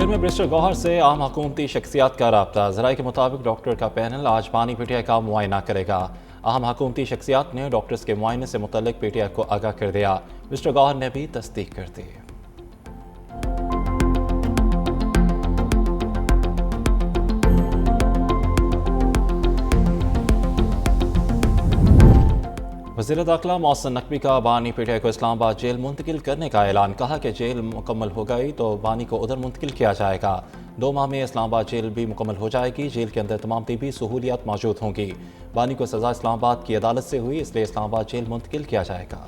Chairman barrister Gauhar से आम हुकूमती शख्सियात का रब्ता। ज़राए के मुताबिक डॉक्टर का पैनल आज पानी पीटीआई का मुआयना करेगा। अहम हुकूमती शख्सियात ने डॉक्टर्स के मुआयने से मुतल्लिक पीटीआई को आगाह कर दिया। बैरिस्टर गौहर ने भी तस्दीक कर दी। वज़ीर दाखिला मोहसिन नकवी का बानी पीटीआई को इस्लामाबाद जेल मुंतकिल करने का ऐलान। कहा कि जेल मुकम्मल हो गई तो बानी को उधर मुंतकिल किया जाएगा। 2 माह में इस्लामाबाद जेल भी मुकम्मल हो जाएगी। जेल के अंदर तमाम तिबी सहूलियात मौजूद होंगी। बानी को सज़ा इस्लामाबाद की अदालत से हुई, इसलिए इस्लामाबाद जेल मुंतकिल किया जाएगा।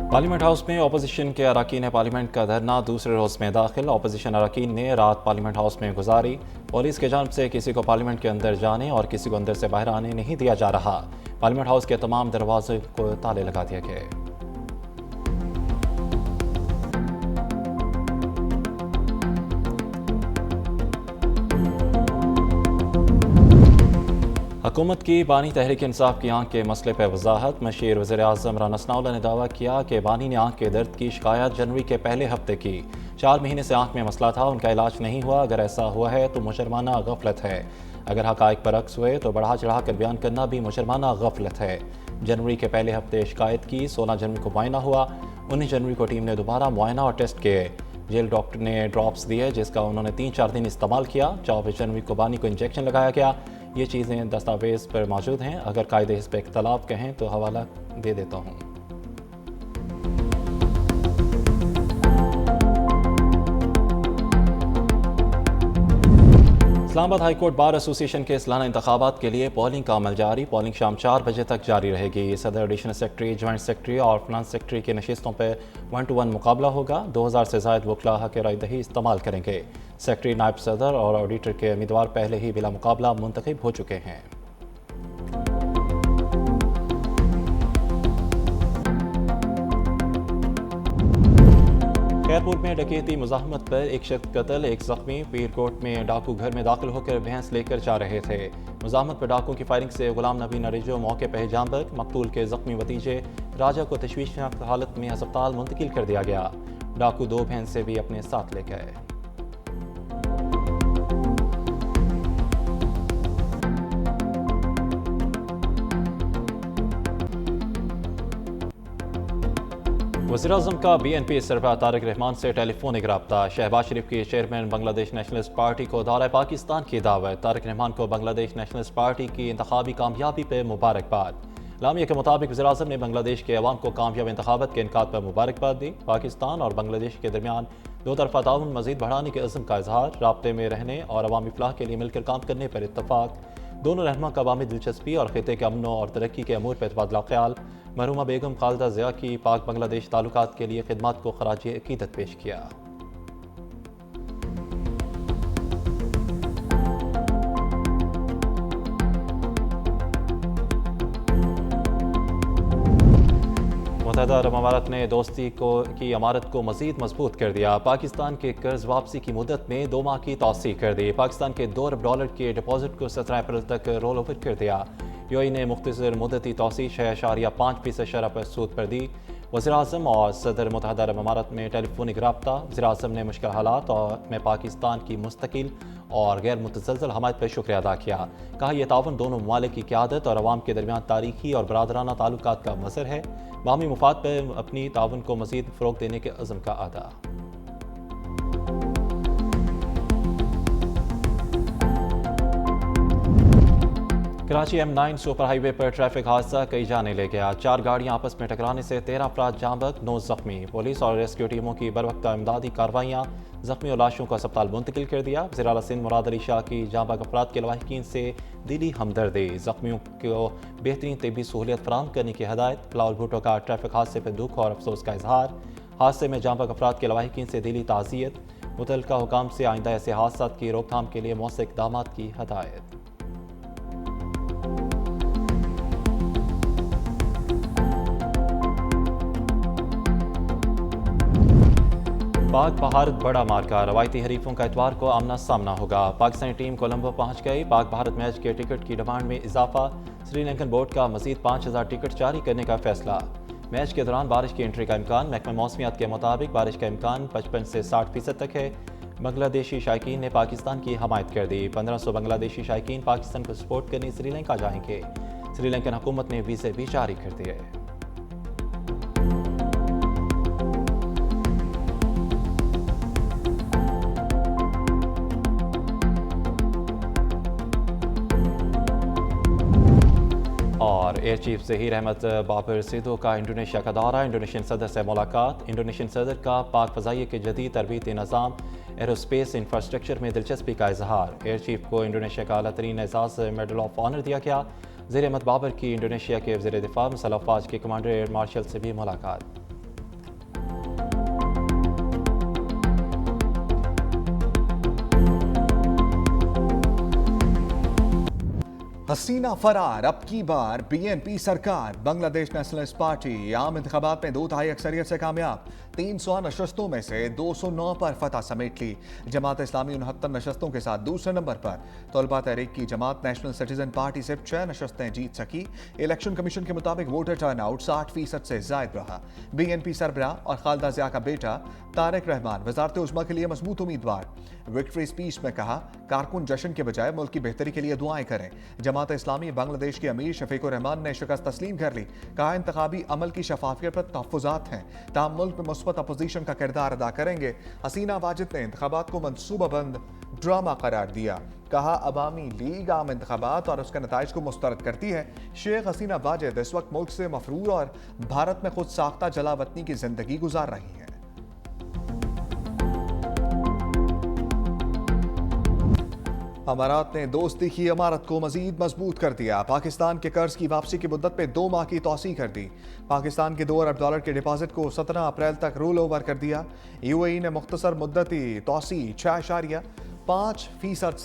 पार्लियामेंट हाउस में अपोजिशन के अरकान पार्लियामेंट का धरना दूसरे रोज़ में दाखिल। अपोजिशन अरकान ने रात पार्लियामेंट हाउस में गुजारी। पुलिस की जानिब से किसी को पार्लियामेंट के अंदर जाने और किसी को अंदर से बाहर आने नहीं दिया जा रहा। पार्लियामेंट हाउस के तमाम दरवाजे को ताले लगा दिए गए। हुकूमत की बानी तहरीक इंसाफ की आंख के मसले पर वजाहत। मशीर वज़ीर आज़म राना सनाउल्लाह ने दावा किया कि बानी ने आंख के दर्द की शिकायत जनवरी के पहले हफ्ते की। 4 महीने से आंख में मसला था, उनका इलाज नहीं हुआ। अगर ऐसा हुआ है तो मुजरमाना गफलत है। अगर हक़ाइक़ बरअक्स हुए तो बढ़ा चढ़ा कर बयान करना भी मुजरमाना गफलत है। जनवरी के पहले हफ्ते शिकायत की, 16 जनवरी को मुआयना हुआ, 19 जनवरी को टीम ने दोबारा मुआयना और टेस्ट किए। जेल डॉक्टर ने ड्रॉप्स दिए जिसका उन्होंने 3-4 दिन इस्तेमाल किया। 24 जनवरी को बानी को इंजेक्शन लगाया गया। ये चीज़ें दस्तावेज़ पर मौजूद हैं। अगर कायदे इस पर इख्तलाफ कहें तो हवाला दे देता हूँ। Islamabad high court bar association के सालाना इंतखाबात के लिए पोलिंग का अमल जारी। पोलिंग शाम 4 बजे तक जारी रहेगी। सदर, एडिशनल सेक्रेटरी, ज्वाइंट सेक्रेटरी और फाइनेंस सेक्रेटरी के नशिस्तों पर 1-to-1 मुकाबला होगा। 2000 से ज़ायद वकला हक़ राय दही इस्तेमाल करेंगे। सेक्रेटरी, नायब सदर और ऑडिटर के उम्मीदवार पहले ही बिला मुकाबला मुंतखब हो चुके हैं। खैरपुर में डकैती मुज़ाहमत पर एक शख्स कत्ल, एक जख्मी। पीरकोट में डाकू घर में दाखिल होकर भैंस लेकर जा रहे थे। मुज़ाहमत पर डाकू की फायरिंग से गुलाम नबी नरेजो मौके पर जाम बक। मकतूल के जख्मी भतीजे राजा को तशवीशनाक हालत में अस्पताल मुंतकिल कर दिया गया। डाकू 2 भैंस से भी अपने साथ ले गए। वज़ीर-ए-आज़म का BNP सरबराह तारिक रहमान से टेलीफोनिक रब्ता। शहबाज शरीफ की चेयरमैन बांग्लादेश नेशनलिस्ट पार्टी को दौरा पाकिस्तान की दावत। तारिक रहमान को बांग्लादेश नेशनलिस्ट पार्टी की इंतखाबी कामयाबी पर मुबारकबाद। लामिया के मुताबिक वज़ीर-ए-आज़म ने बांग्लादेश के अवाम को कामयाब इंतखाबात के इनकाद पर मुबारकबाद दी। पाकिस्तान और बांग्लादेश के दरमियान 2 तरफ़ा ताउन मज़ीद बढ़ाने के अज़्म का इजहार। राब्ते में रहने और अवामी फलाह के लिए मिलकर काम करने पर इत्तफाक। दोनों रहनुमा का अवामी दिलचस्पी और खिते के अमन और तरक्की के अमूर पर तबादला ख्याल। मरहुमा बेगम खालिदा ज़िया की पाक बांग्लादेश ताल्लुकात के लिए खिदमत को खराज अकीदत पेश किया। मुत्तहिदा अरब अमारात ने दोस्ती की इमारत को मज़ीद मजबूत कर दिया। पाकिस्तान के कर्ज वापसी की मुद्दत में 2 माह की तौसीह कर दी। पाकिस्तान के $2 अरब के डिपॉजिट को 17 अप्रैल तक रोल ओवर कर दिया। UAE ने मुख्तसर मुद्दती तौसीह 6.5% शरह पर सूद पर दी। वज़ीर-ए-आज़म और सदर मुत्तहिदा अरब अमारात में टेलीफोनिक रब्ता। वज़ीर-ए-आज़म ने मुश्किल हालात और में पाकिस्तान की मुस्तकिल और गैर मुतज़लज़ल हमायत पर शुक्रिया अदा किया। कहा यह ताउन दोनों ममालिक की क़यादत और अवाम के दरमियान तारीखी और बरादराना ताल्लुकात का मज़हर है। बाहमी मुफाद पर अपनी ताउन को मज़ीद फ़रोग़ देने के अज़्म का अदा। कराची M9 सुपर हाईवे पर ट्रैफिक हादसा, कई जाने ले गया। 4 गाड़ियां आपस में टकराने से 13 अफराद जाम बक, 9 जख्मी। पुलिस और रेस्क्यू टीमों की बरवक्त इमदादी कार्रवाइयाँ। जख्मी और लाशों को अस्पताल मुंतकिल कर दिया। वज़ीर आला सिंध मुराद अली शाह की जाम बक अफराद के लवाहिकीन से दिली हमदर्दी। जख्मियों को बेहतरीन तिब्बी सहूलियत फराहम करने की हदायत। बिलावल भुट्टो का ट्रैफिक हादसे पर दुख और अफसोस का इजहार। हादसे में जाम बक अफराद के लवाहिकीन से दिली ताज़ियत। मुतल्लिका हुकाम से आइंदा ऐसे हादसात की रोकथाम के लिए मौसर इक़दाम की हदायत। पाक भारत बड़ा मार्का, रवायती हरीफों का इतवार को आमना सामना होगा। पाकिस्तानी टीम कोलंबो पहुंच गई। पाक भारत मैच के टिकट की डिमांड में इजाफा, श्रीलंकन बोर्ड का मजीद 5000 टिकट जारी करने का फैसला। मैच के दौरान बारिश की एंट्री का इम्कान, महकमा मौसमियात के मुताबिक बारिश का इम्कान 55 से 60% तक है। बांग्लादेशी शायकीन ने पाकिस्तान की हमायत कर दी। 1500 बांग्लादेशी शायकीन पाकिस्तान को सपोर्ट करने श्रीलंका जाएंगे। श्रीलंकन हुकूमत ने वीज़े भी जारी कर दिए। और एयर चीफ ज़हीर अहमद बाबर सिद्धू का इंडोनेशिया का दौरा, इंडोनेशियन सदर से मुलाकात। इंडोनेशियन सदर का पाक फ़ज़ाइया के जदीद तरबीती निज़ाम एरोस्पेस इंफ्रास्ट्रक्चर में दिलचस्पी का इजहार। एयर चीफ को इंडोनेशिया का आला तरीन एजाज़ मेडल ऑफ ऑनर दिया गया। ज़हीर अहमद बाबर की इंडोनेशिया के वज़ीर दिफ़ा मुसल्लह अफ़वाज के कमांडर एयर मार्शल से भी मुलाकात। हसीना फरार, अब की बार बीएनपी सरकार। बांग्लादेश नेशनलिस्ट पार्टी आम इंतखाबात में 2/3 अक्सरियत से कामयाब। 300 नशस्तों में से 209 पर फतह समेट ली। जमात इस्लामी 69 नशस्तों के साथ दूसरे नंबर पर। तलबा तहरीक की जमात नेशनल सिटीजन पार्टी सिर्फ 6 नशस्तें जीत सकी। इलेक्शन कमीशन के मुताबिक वोटर टर्नआउट 60% से जायद रहा। बीएनपी सरबराह और खालिदा जिया का बेटा तारिक रहमान वजारत उज़्मा के लिए मजबूत उम्मीदवार। विक्ट्री स्पीच में कहा, कारकुन जश्न के बजाय मुल्क की बेहतरी के लिए दुआएं करें। जमात इस्लामी बांग्लादेश के अमीर शफीकुर रहमान ने शिकस्त तस्लीम कर ली। कहा, इंतखाबी अमल की शफाफियत पर तहफ़्फ़ुज़ात हैं, ताहम मुल्क में मुस्बत अपोजिशन का किरदार अदा करेंगे। हसीना वाजिद ने इंतखाबात को मनसूबाबंद ड्रामा करार दिया। कहा, अवामी लीग आम इंतखाबात और उसके नताइज को मुस्तरद करती है। शेख हसीना वाजिद इस वक्त मुल्क से मफरूर और भारत में खुद साख्ता जलावतनी की जिंदगी गुजार रही हैं। अमारात ने दोस्ती की इमारत को मजीद मजबूत कर दिया। पाकिस्तान के कर्ज की वापसी की मुद्दत में 2 माह की तौसी कर दी। पाकिस्तान के $2 अरब के डिपॉजिट को 17 अप्रैल तक रोल ओवर कर दिया। यूएई ने मुख्तसर मुद्दती तौसी 6.5%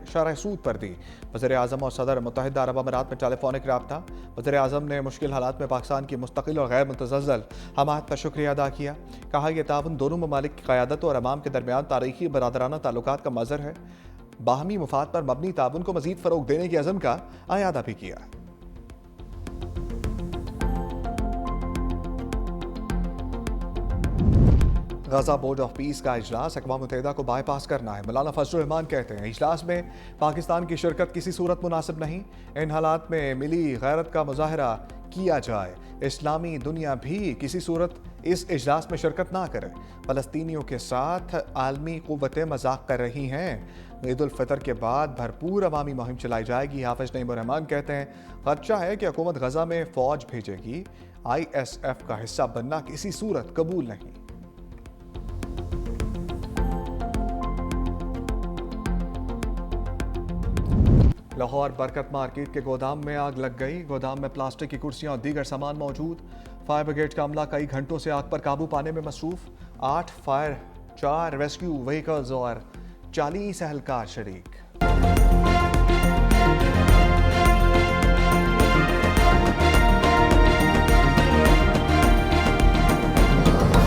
शरह सूद पर दी। वज़ीर आज़म और सदर मुत्तहिदा अरब अमारात में टेलीफोनिक रब्ता। वज़ीर आज़म ने मुश्किल हालात में पाकिस्तान की मुस्तकिल और गैर मुतज़ल्ज़ल हमायत का शुक्रिया अदा किया। कहा, यह ताउन दोनों ममालिक की क़यादत और अवाम के दरमियान तारीखी बरादराना ताल्लुकात का मज़हर है। बाहमी मुफाद पर मबनी ताउन को मजीद फरोग देने के अज़म का आयादा भी किया। गजा बोर्ड ऑफ पीस का इजलास अक़वाम मुत्तहिदा को बाईपास करना है। मौलाना फजलुर रहमान कहते हैं, इजलास में पाकिस्तान की शिरकत किसी सूरत मुनासिब नहीं। इन हालात में मिली गैरत का मुजाहरा किया जाए। इस्लामी दुनिया भी किसी सूरत इस इजलास में शिरकत ना करे। फ़लस्तीनियों के साथ आलमी क़ुव्वतें मजाक कर रही हैं। ईद उल फितर के बाद भरपूर अवामी मुहिम चलाई जाएगी। हाफिज नईमुर रहमान कहते हैं, खदशा है कि हुकूमत गजा में फ़ौज भेजेगी। ISF का हिस्सा बनना किसी सूरत कबूल नहीं। लाहौर बरकत मार्केट के गोदाम में आग लग गई। गोदाम में प्लास्टिक की कुर्सियां और दीगर सामान मौजूद। फायर ब्रिगेड का अमला कई घंटों से आग पर काबू पाने में मसरूफ। 8 फायर, 4 रेस्क्यू व्हीकल्स और 40 एहलकार शरीक।